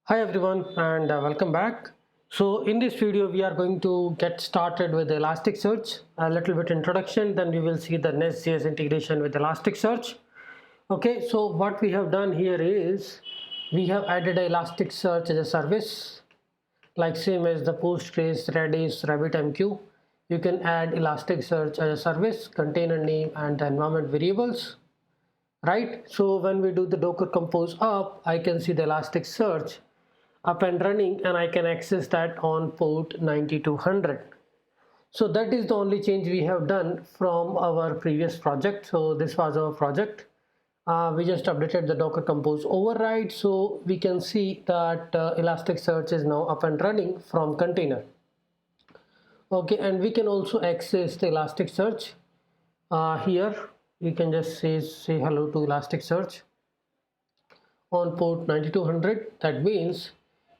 Hi everyone and welcome back. So in this video we are going to get started with Elasticsearch, a little bit introduction, then we will see the Nest.js integration with Elasticsearch. Okay, so what we have done here is we have added Elasticsearch as a service like same as the Postgres, Redis, RabbitMQ. You can add Elasticsearch as a service, container name and the environment variables, right? So when we do the Docker Compose up, I can see the Elasticsearch up and running and I can access that on port 9200. So that is the only change we have done from our previous project. So this was our project. We just updated the Docker Compose override, so we can see that Elasticsearch is now up and running from container. Okay, and we can also access the Elasticsearch here. We can just say hello to Elasticsearch on port 9200. That means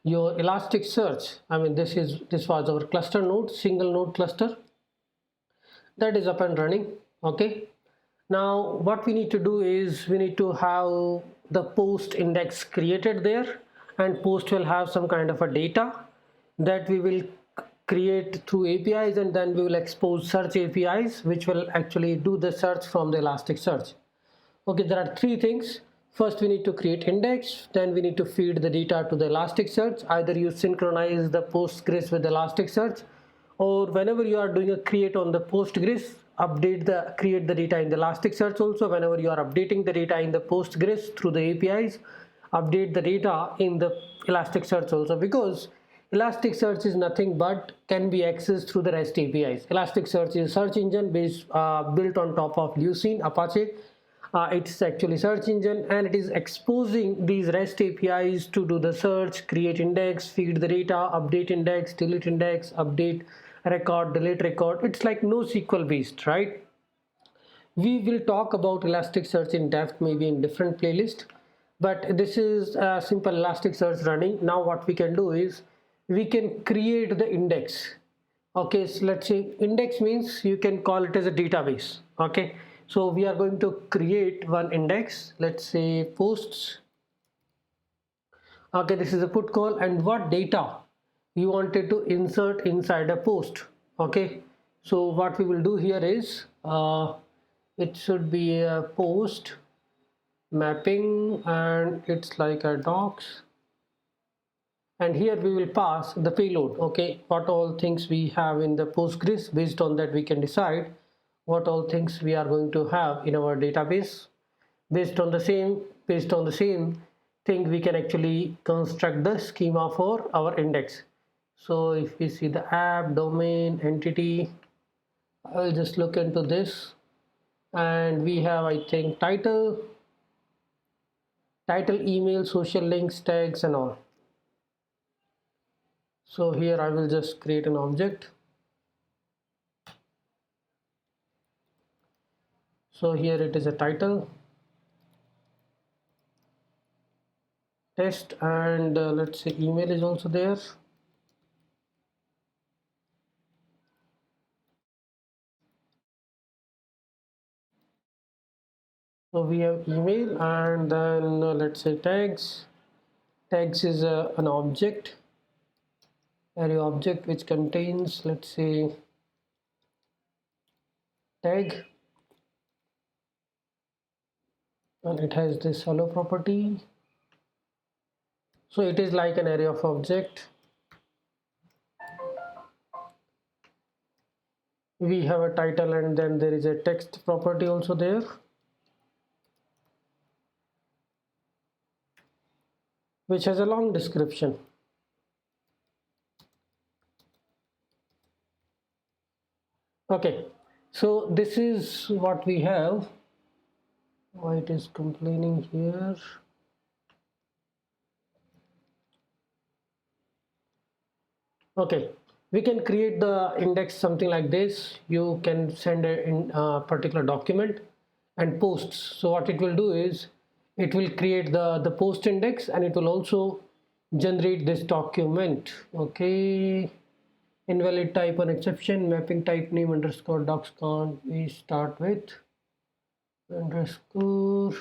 your Elasticsearch, I mean this was our cluster node, single node cluster, that is up and running. Okay, now what we need to do is we need to have the post index created there, and post will have some kind of a data that we will create through APIs, and then we will expose search APIs which will actually do the search from the Elasticsearch. Okay, there are three things. First, we need to create index, then we need to feed the data to the Elasticsearch. Either you synchronize the Postgres with Elasticsearch, or whenever you are doing a create on the Postgres, create the data in the Elasticsearch also. Whenever you are updating the data in the Postgres through the APIs, update the data in the Elasticsearch also, because Elasticsearch is nothing but can be accessed through the REST APIs. Elasticsearch is a search engine built on top of Lucene, Apache. It's actually search engine, and it is exposing these REST APIs to do the search, create index, feed the data, update index, delete index, update record, delete record. It's like NoSQL based, right? We will talk about Elasticsearch in depth, maybe in different playlist, but this is a simple Elasticsearch running. Now what we can do is we can create the index. Okay, so let's say index means you can call it as a database. Okay, so we are going to create one index, let's say posts. Okay, this is a put call, and what data you wanted to insert inside a post. Okay, so what we will do here is it should be a post mapping, and it's like a docs, and here we will pass the payload. Okay, what all things we have in the Postgres, based on that we can decide what all things we are going to have in our database. Based on the same thing, we can actually construct the schema for our index. So if we see the app, domain, entity, I'll just look into this, and we have, I think, title, email, social links, tags and all. So here I will just create an object. So here it is a title, test, and let's say email is also there. So we have email, and then let's say tags. Tags is an object, array object, which contains, let's say, tag, and it has this hello property. So it is like an array of object. We have a title, and then there is a text property also there. Which has a long description. Okay, so this is what we have. Why it is complaining here? Okay, we can create the index something like this. You can send a particular document and posts. So what it will do is it will create the post index, and it will also generate this document. Okay, invalid type on exception, mapping type name underscore docs con. We start with underscore,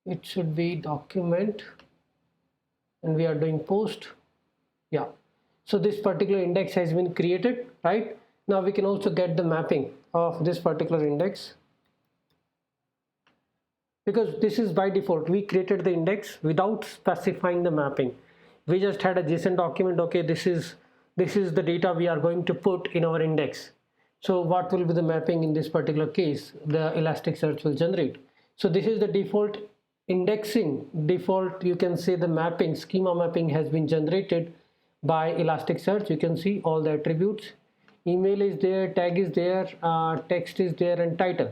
it should be document, and we are doing post. Yeah, so this particular index has been created, right? Now we can also get the mapping of this particular index, because this is by default we created the index without specifying the mapping. We just had a JSON document. Okay, this is the data we are going to put in our index. So what will be the mapping in this particular case? The Elasticsearch will generate. So this is the default indexing. Default, you can say the mapping, schema mapping has been generated by Elasticsearch. You can see all the attributes. Email is there, tag is there, text is there, and title.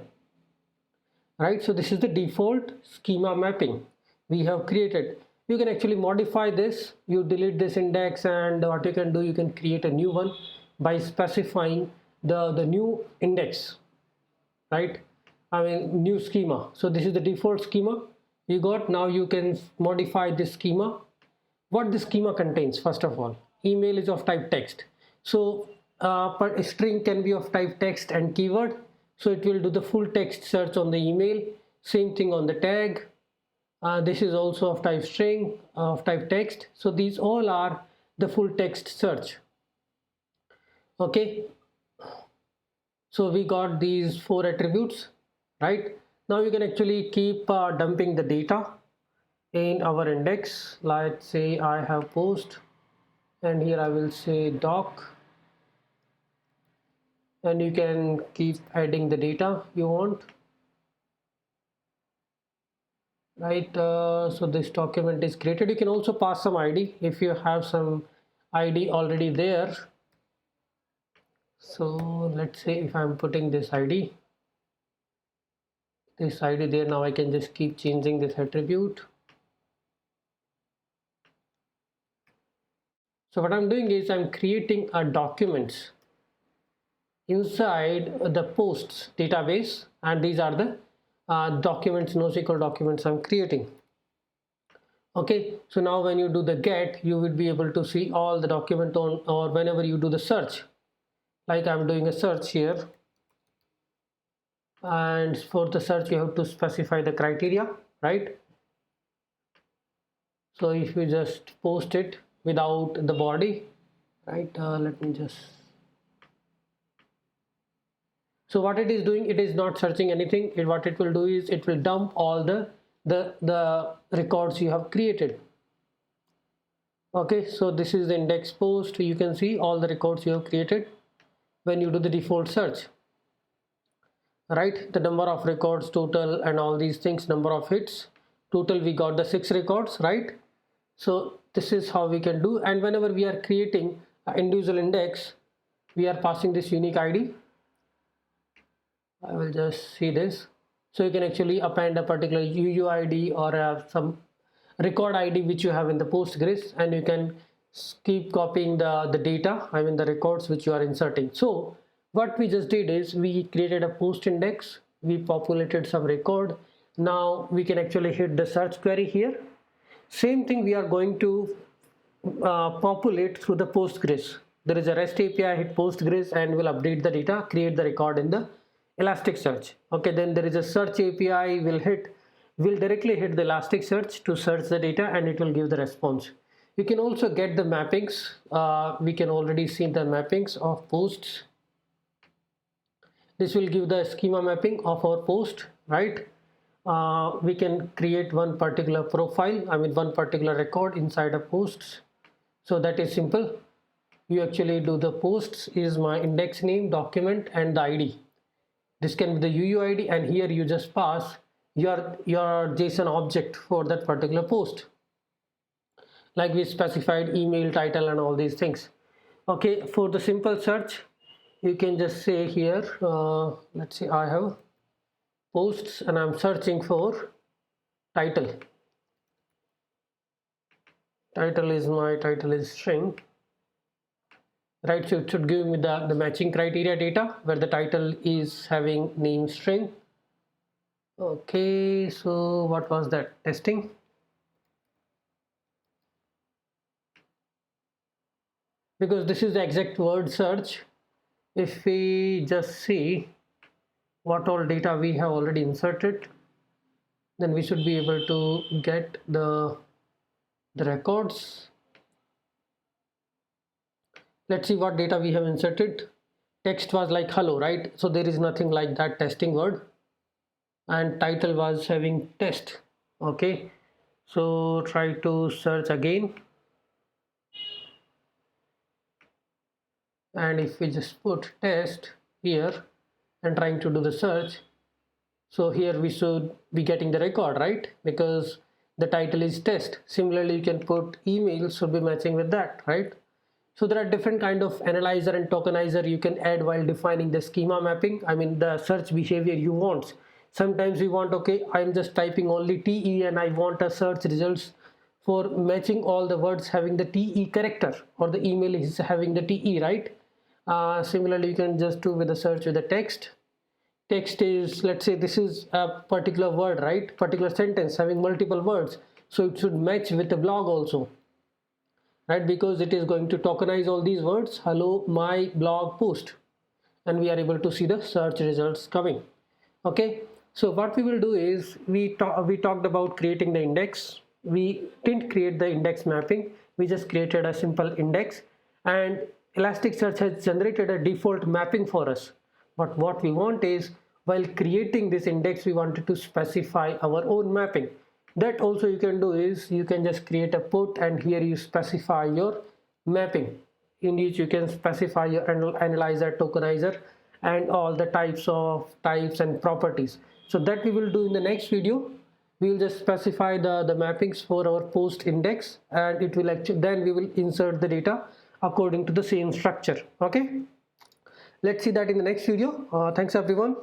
Right, so this is the default schema mapping we have created. You can actually modify this. You delete this index, and what you can do, you can create a new one by specifying the new index, right? I mean new schema. So this is the default schema you got. Now you can modify this schema. What the schema contains: first of all, email is of type text, so per string can be of type text and keyword. So it will do the full text search on the email. Same thing on the tag. This is also of type string, of type text. So these all are the full text search. Okay, so we got these 4 attributes, right? Now we can actually keep dumping the data in our index. Let's say I have post, and here I will say doc, and you can keep adding the data you want, right? So this document is created. You can also pass some ID if you have some ID already there. So let's say if I'm putting this ID there, now I can just keep changing this attribute. So what I'm doing is I'm creating a documents inside the posts database, and these are the documents, NoSQL documents I'm creating. Okay, so now when you do the get, you will be able to see all the document on, or whenever you do the search, like I'm doing a search here, and for the search you have to specify the criteria, right? So if you just post it without the body, right? Let me just, so what it is doing, it is not searching anything. What it will do is it will dump all the records you have created. Okay, so this is the index post. You can see all the records you have created when you do the default search, right? The number of records total and all these things, number of hits total, we got the 6 records, right? So this is how we can do. And whenever we are creating an individual index, we are passing this unique ID. I will just see this. So you can actually append a particular UUID or some record ID which you have in the Postgres, and you can keep copying the data, I mean the records which you are inserting. So what we just did is we created a post index, we populated some record. Now we can actually hit the search query here. Same thing we are going to populate through the Postgres. There is a REST API, hit Postgres and will update the data, create the record in the Elasticsearch. Okay, then there is a search API, will directly hit the Elasticsearch to search the data, and it will give the response. You can also get the mappings. We can already see the mappings of posts. This will give the schema mapping of our post, right? We can create one particular profile, I mean one particular record inside a posts. So that is simple. You actually do the posts is my index name, document, and the ID. This can be the UUID, and here you just pass your JSON object for that particular post, like we specified email, title, and all these things. Okay, for the simple search, you can just say here, let's say I have posts and I'm searching for title. Title is string, right? So it should give me the matching criteria data where the title is having name string. Okay, so what was that? Testing. Because this is the exact word search. If we just see what all data we have already inserted, then we should be able to get the the records. Let's see what data we have inserted. Text was like hello, right? So there is nothing like that testing word, and title was having test. Okay, so try to search again, and if we just put test here and trying to do the search, so here we should be getting the record, right? Because the title is test. Similarly, you can put email should be matching with that, right? So there are different kind of analyzer and tokenizer you can add while defining the schema mapping. I mean the search behavior you want. Sometimes we want, okay, I'm just typing only TE and I want a search results for matching all the words having the TE character, or the email is having the TE, right? Similarly, you can just do with the search with the text. Text is, let's say this is a particular word, right? Particular sentence having multiple words. So it should match with the blog also, right? Because it is going to tokenize all these words, hello my blog post, and we are able to see the search results coming. Okay, so what we will do is we talked about creating the index. We didn't create the index mapping, we just created a simple index, and Elasticsearch has generated a default mapping for us. But what we want is, while creating this index, we wanted to specify our own mapping. That also you can do is you can just create a put, and here you specify your mapping, in which you can specify your analyzer, tokenizer, and all the types and properties. So that we will do in the next video. We will just specify the mappings for our post index, and it will actually, then we will insert the data according to the same structure. Okay, let's see that in the next video. Thanks everyone.